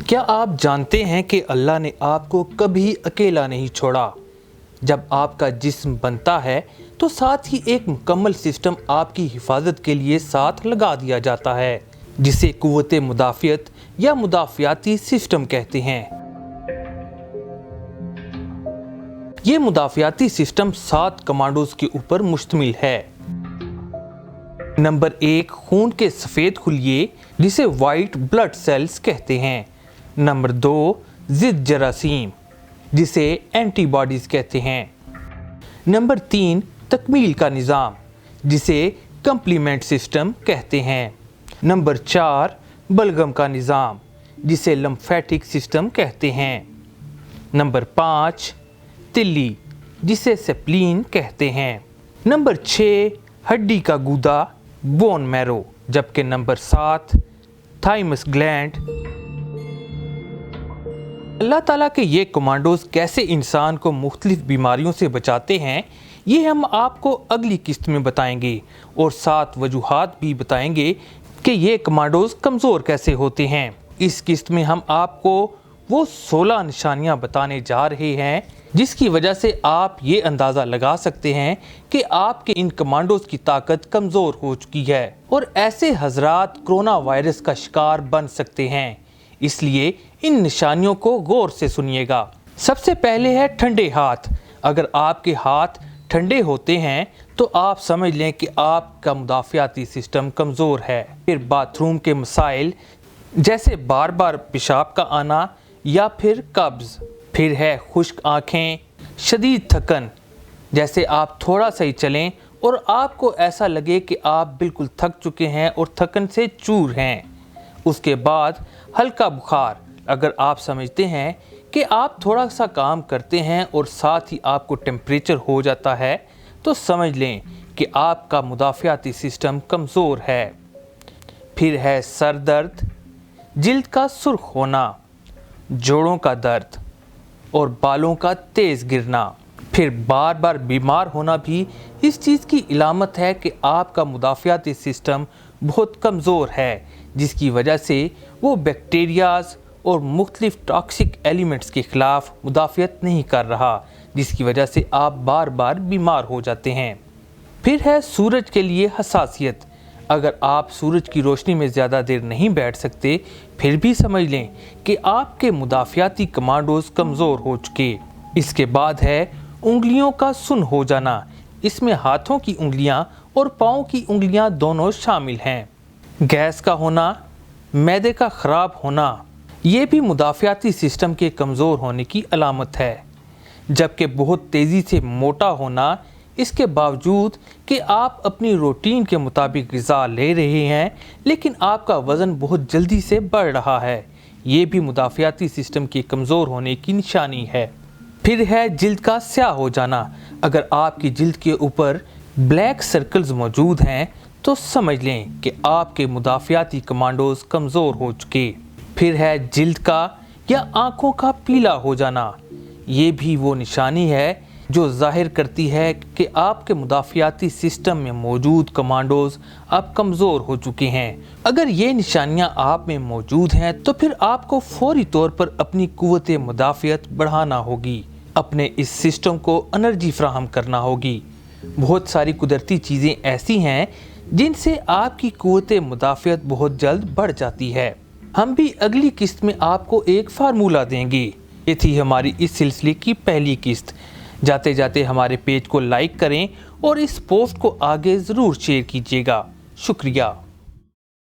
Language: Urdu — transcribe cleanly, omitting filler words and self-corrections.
کیا آپ جانتے ہیں کہ اللہ نے آپ کو کبھی اکیلا نہیں چھوڑا؟ جب آپ کا جسم بنتا ہے تو ساتھ ہی ایک مکمل سسٹم آپ کی حفاظت کے لیے ساتھ لگا دیا جاتا ہے، جسے قوت مدافعت یا مدافعاتی سسٹم کہتے ہیں۔ یہ مدافعاتی سسٹم 7 کمانڈوز کے اوپر مشتمل ہے۔ نمبر 1، خون کے سفید خلیے جسے وائٹ بلڈ سیلز کہتے ہیں۔ نمبر 2، ضد جراثیم جسے اینٹی باڈیز کہتے ہیں۔ نمبر 3، تکمیل کا نظام جسے کمپلیمنٹ سسٹم کہتے ہیں۔ نمبر 4، بلغم کا نظام جسے لمفیٹک سسٹم کہتے ہیں۔ نمبر 5، تلی جسے سپلین کہتے ہیں۔ نمبر 6، ہڈی کا گودا بون میرو، جبکہ نمبر 7، تھائمس گلینڈ۔ اللہ تعالیٰ کے یہ کمانڈوز کیسے انسان کو مختلف بیماریوں سے بچاتے ہیں، یہ ہم آپ کو اگلی قسط میں بتائیں گے، اور 7 وجوہات بھی بتائیں گے کہ یہ کمانڈوز کمزور کیسے ہوتے ہیں۔ اس قسط میں ہم آپ کو وہ 16 نشانیاں بتانے جا رہے ہیں جس کی وجہ سے آپ یہ اندازہ لگا سکتے ہیں کہ آپ کے ان کمانڈوز کی طاقت کمزور ہو چکی ہے، اور ایسے حضرات کرونا وائرس کا شکار بن سکتے ہیں۔ اس لیے ان نشانیوں کو غور سے سنیے گا۔ سب سے پہلے ہے ٹھنڈے ہاتھ۔ اگر آپ کے ہاتھ ٹھنڈے ہوتے ہیں تو آپ سمجھ لیں کہ آپ کا مدافعاتی سسٹم کمزور ہے۔ پھر باتھ روم کے مسائل جیسے بار بار پیشاب کا آنا یا پھر قبض۔ پھر ہے خشک آنکھیں، شدید تھکن، جیسے آپ تھوڑا سا ہی چلیں اور آپ کو ایسا لگے کہ آپ بالکل تھک چکے ہیں اور تھکن سے چور ہیں۔ اس کے بعد ہلکا بخار۔ اگر آپ سمجھتے ہیں کہ آپ تھوڑا سا کام کرتے ہیں اور ساتھ ہی آپ کو ٹیمپریچر ہو جاتا ہے تو سمجھ لیں کہ آپ کا مدافعاتی سسٹم کمزور ہے۔ پھر ہے سر درد، جلد کا سرخ ہونا، جوڑوں کا درد اور بالوں کا تیز گرنا۔ پھر بار بار بیمار ہونا بھی اس چیز کی علامت ہے کہ آپ کا مدافعاتی سسٹم بہت کمزور ہے، جس کی وجہ سے وہ بیکٹیریاز اور مختلف ٹاکسک ایلیمنٹس کے خلاف مدافعت نہیں کر رہا، جس کی وجہ سے آپ بار بار بیمار ہو جاتے ہیں۔ پھر ہے سورج کے لیے حساسیت۔ اگر آپ سورج کی روشنی میں زیادہ دیر نہیں بیٹھ سکتے، پھر بھی سمجھ لیں کہ آپ کے مدافعاتی کمانڈوز کمزور ہو چکے۔ اس کے بعد ہے انگلیوں کا سن ہو جانا۔ اس میں ہاتھوں کی انگلیاں اور پاؤں کی انگلیاں دونوں شامل ہیں۔ گیس کا ہونا، معدے کا خراب ہونا، یہ بھی مدافعاتی سسٹم کے کمزور ہونے کی علامت ہے۔ جبکہ بہت تیزی سے موٹا ہونا، اس کے باوجود کہ آپ اپنی روٹین کے مطابق غذا لے رہے ہیں لیکن آپ کا وزن بہت جلدی سے بڑھ رہا ہے، یہ بھی مدافعاتی سسٹم کے کمزور ہونے کی نشانی ہے۔ پھر ہے جلد کا سیاہ ہو جانا۔ اگر آپ کی جلد کے اوپر بلیک سرکلز موجود ہیں تو سمجھ لیں کہ آپ کے مدافعاتی کمانڈوز کمزور ہو چکے۔ پھر ہے جلد کا یا آنکھوں کا پیلا ہو جانا۔ یہ بھی وہ نشانی ہے جو ظاہر کرتی ہے کہ آپ کے مدافعاتی سسٹم میں موجود کمانڈوز اب کمزور ہو چکے ہیں۔ اگر یہ نشانیاں آپ میں موجود ہیں تو پھر آپ کو فوری طور پر اپنی قوت مدافعت بڑھانا ہوگی، اپنے اس سسٹم کو انرجی فراہم کرنا ہوگی۔ بہت ساری قدرتی چیزیں ایسی ہیں جن سے آپ کی قوت مدافعت بہت جلد بڑھ جاتی ہے۔ ہم بھی اگلی قسط میں آپ کو ایک فارمولہ دیں گے۔ یہ تھی ہماری اس سلسلے کی پہلی قسط۔ جاتے جاتے ہمارے پیج کو لائک کریں اور اس پوسٹ کو آگے ضرور شیئر کیجیے گا۔ شکریہ۔